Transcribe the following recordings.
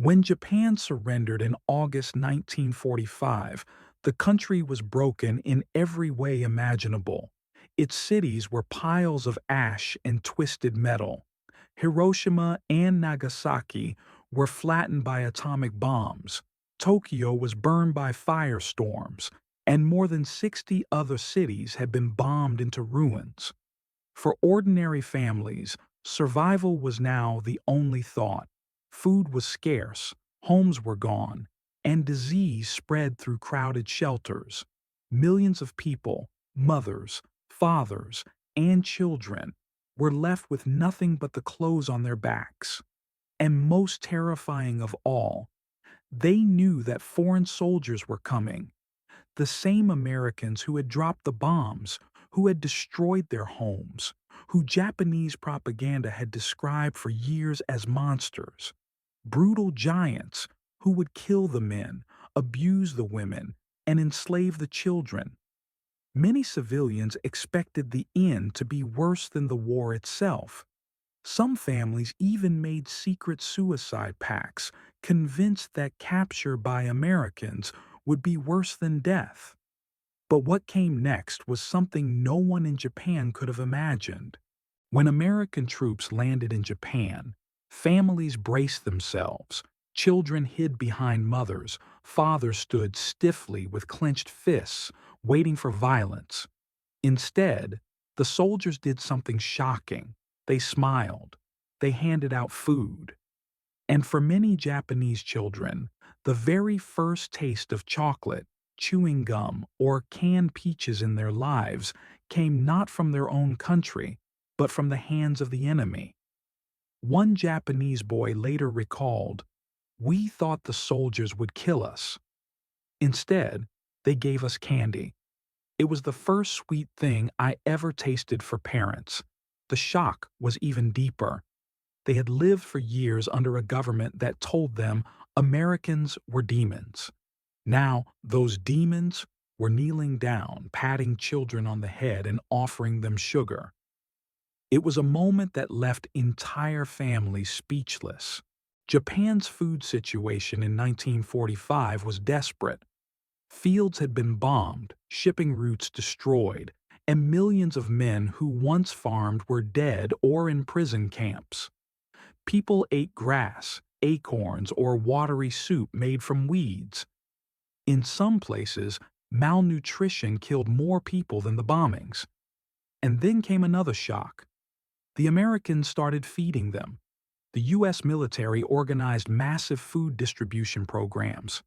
When Japan surrendered in August 1945, the country was broken in every way imaginable. Its cities were piles of ash and twisted metal. Hiroshima and Nagasaki were flattened by atomic bombs. Tokyo was burned by firestorms, and more than 60 other cities had been bombed into ruins. For ordinary families, survival was now the only thought. Food was scarce, homes were gone, and disease spread through crowded shelters. Millions of people, mothers, fathers, and children, were left with nothing but the clothes on their backs. And most terrifying of all, they knew that foreign soldiers were coming, the same Americans who had dropped the bombs, who had destroyed their homes, who Japanese propaganda had described for years as monsters, brutal giants who would kill the men, abuse the women, and enslave the children. Many civilians expected the end to be worse than the war itself. Some families even made secret suicide pacts, convinced that capture by Americans would be worse than death. But what came next was something no one in Japan could have imagined. When American troops landed in Japan, families braced themselves, children hid behind mothers, fathers stood stiffly with clenched fists, waiting for violence. Instead, the soldiers did something shocking. They smiled. They handed out food. And for many Japanese children, the very first taste of chocolate, chewing gum, or canned peaches in their lives came not from their own country, but from the hands of the enemy. One Japanese boy later recalled, "We thought the soldiers would kill us. Instead, they gave us candy. It was the first sweet thing I ever tasted for parents." The shock was even deeper. They had lived for years under a government that told them Americans were demons. Now, those demons were kneeling down, patting children on the head and offering them sugar. It was a moment that left entire families speechless. Japan's food situation in 1945 was desperate. Fields had been bombed, shipping routes destroyed, and millions of men who once farmed were dead or in prison camps. People ate grass, acorns, or watery soup made from weeds. In some places, malnutrition killed more people than the bombings. And then came another shock. The Americans started feeding them. The U.S. military organized massive food distribution programs.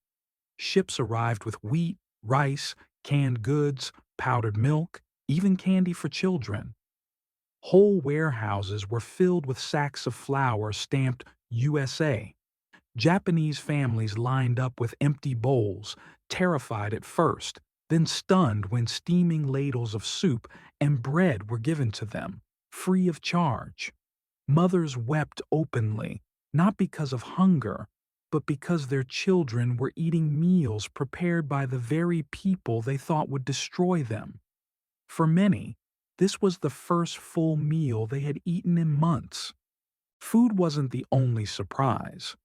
Ships arrived with wheat, rice, canned goods, powdered milk, even candy for children. Whole warehouses were filled with sacks of flour stamped USA. Japanese families lined up with empty bowls, terrified at first, then stunned when steaming ladles of soup and bread were given to them, free of charge. Mothers wept openly, not because of hunger, but because their children were eating meals prepared by the very people they thought would destroy them. For many, this was the first full meal they had eaten in months. Food wasn't the only surprise.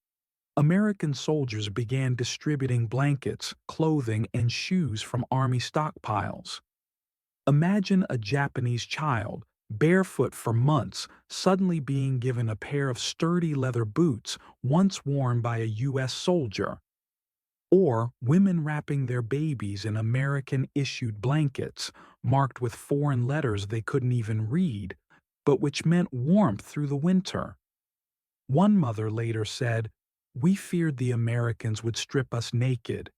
American soldiers began distributing blankets, clothing, and shoes from army stockpiles. Imagine a Japanese child, barefoot for months, suddenly being given a pair of sturdy leather boots once worn by a U.S. soldier. Or women wrapping their babies in American-issued blankets, marked with foreign letters they couldn't even read, but which meant warmth through the winter. One mother later said, "We feared the Americans would strip us naked.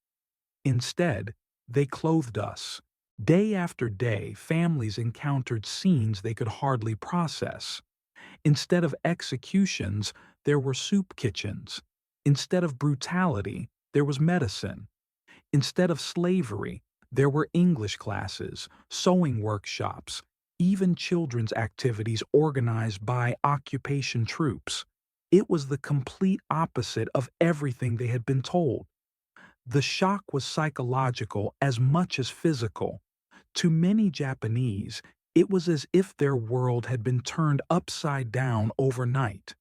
Instead, they clothed us." Day after day, families encountered scenes they could hardly process. Instead of executions, there were soup kitchens. Instead of brutality, there was medicine. Instead of slavery, there were English classes, sewing workshops, even children's activities organized by occupation troops. It was the complete opposite of everything they had been told. The shock was psychological as much as physical. To many Japanese, it was as if their world had been turned upside down overnight.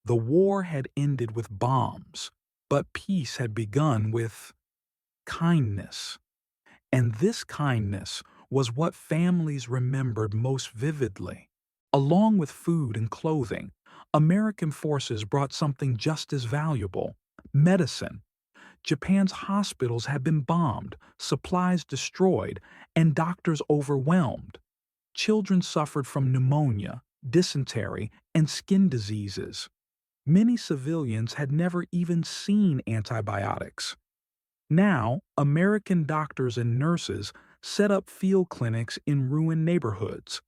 The war had ended with bombs, But peace had begun with kindness. And this kindness was what families remembered most vividly. Along with food and clothing, American forces brought something just as valuable: medicine. Japan's hospitals had been bombed, supplies destroyed, and doctors overwhelmed. Children suffered from pneumonia, dysentery, and skin diseases. Many civilians had never even seen antibiotics. Now, American doctors and nurses set up field clinics in ruined neighborhoods.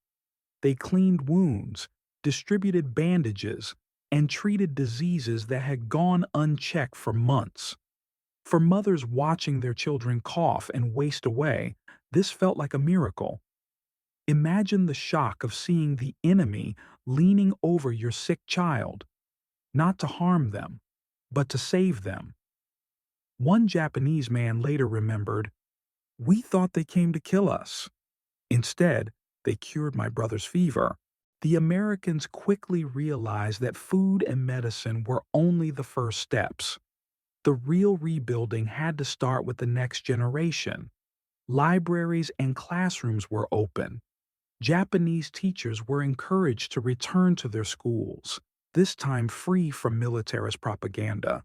They cleaned wounds, distributed bandages, and treated diseases that had gone unchecked for months. For mothers watching their children cough and waste away, this felt like a miracle. Imagine the shock of seeing the enemy leaning over your sick child, not to harm them, but to save them. One Japanese man later remembered, "We thought they came to kill us. Instead, they cured my brother's fever." The Americans quickly realized that food and medicine were only the first steps. The real rebuilding had to start with the next generation. Libraries and classrooms were open. Japanese teachers were encouraged to return to their schools, this time free from militarist propaganda.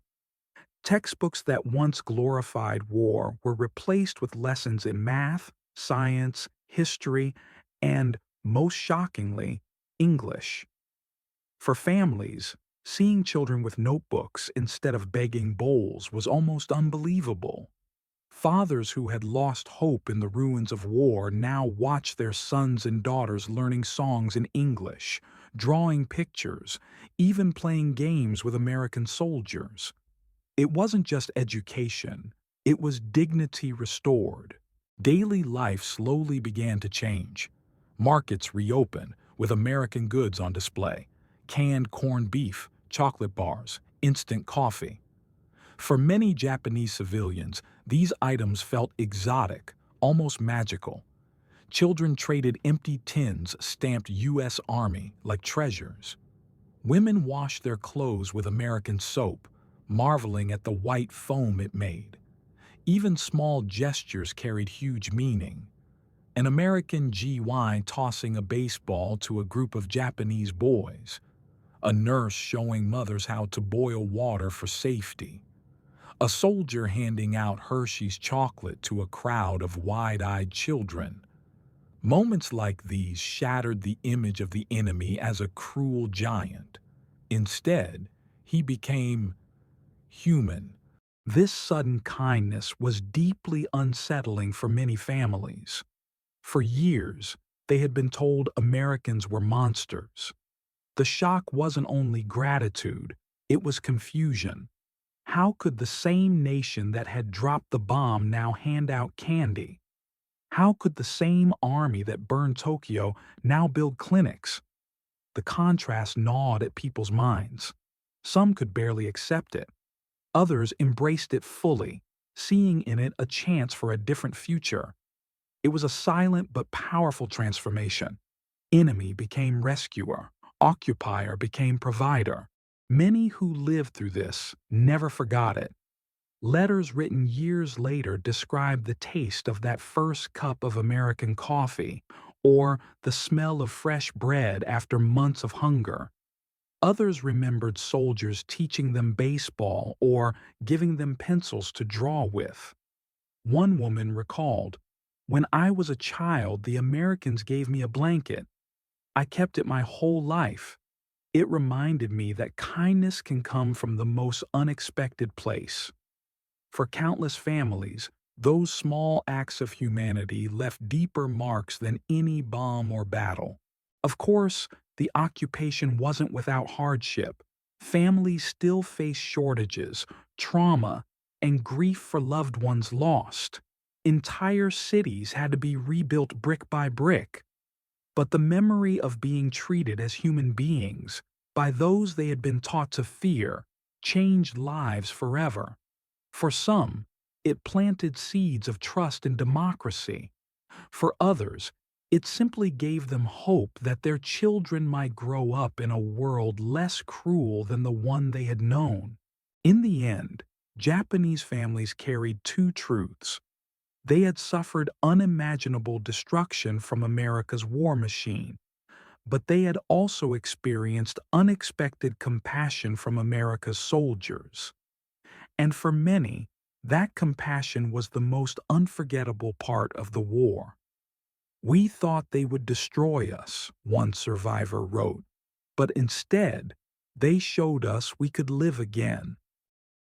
Textbooks that once glorified war were replaced with lessons in math, science, history, and, most shockingly, English. For families, seeing children with notebooks instead of begging bowls was almost unbelievable. Fathers who had lost hope in the ruins of war now watched their sons and daughters learning songs in English, drawing pictures, even playing games with American soldiers. It wasn't just education, it was dignity restored. Daily life slowly began to change. Markets reopened with American goods on display: canned corned beef, chocolate bars, instant coffee. For many Japanese civilians, these items felt exotic, almost magical. Children traded empty tins stamped U.S. Army like treasures. Women washed their clothes with American soap, marveling at the white foam it made. Even small gestures carried huge meaning. An American GY tossing a baseball to a group of Japanese boys. A nurse showing mothers how to boil water for safety. A soldier handing out Hershey's chocolate to a crowd of wide-eyed children. Moments like these shattered the image of the enemy as a cruel giant. Instead, he became human. This sudden kindness was deeply unsettling for many families. For years, they had been told Americans were monsters. The shock wasn't only gratitude, it was confusion. How could the same nation that had dropped the bomb now hand out candy? How could the same army that burned Tokyo now build clinics? The contrast gnawed at people's minds. Some could barely accept it. Others embraced it fully, seeing in it a chance for a different future. It was a silent but powerful transformation. Enemy became rescuer. Occupier became provider. Many who lived through this never forgot it. Letters written years later describe the taste of that first cup of American coffee, or the smell of fresh bread after months of hunger. Others remembered soldiers teaching them baseball or giving them pencils to draw with. One woman recalled, "When I was a child, the Americans gave me a blanket. I kept it my whole life. It reminded me that kindness can come from the most unexpected place." For countless families, those small acts of humanity left deeper marks than any bomb or battle. Of course, the occupation wasn't without hardship. Families still faced shortages, trauma, and grief for loved ones lost. Entire cities had to be rebuilt brick by brick. But the memory of being treated as human beings by those they had been taught to fear changed lives forever. For some, it planted seeds of trust and democracy. For others, it simply gave them hope that their children might grow up in a world less cruel than the one they had known. In the end, Japanese families carried two truths. They had suffered unimaginable destruction from America's war machine, but they had also experienced unexpected compassion from America's soldiers. And for many, that compassion was the most unforgettable part of the war. "We thought they would destroy us," one survivor wrote, "but instead, they showed us we could live again."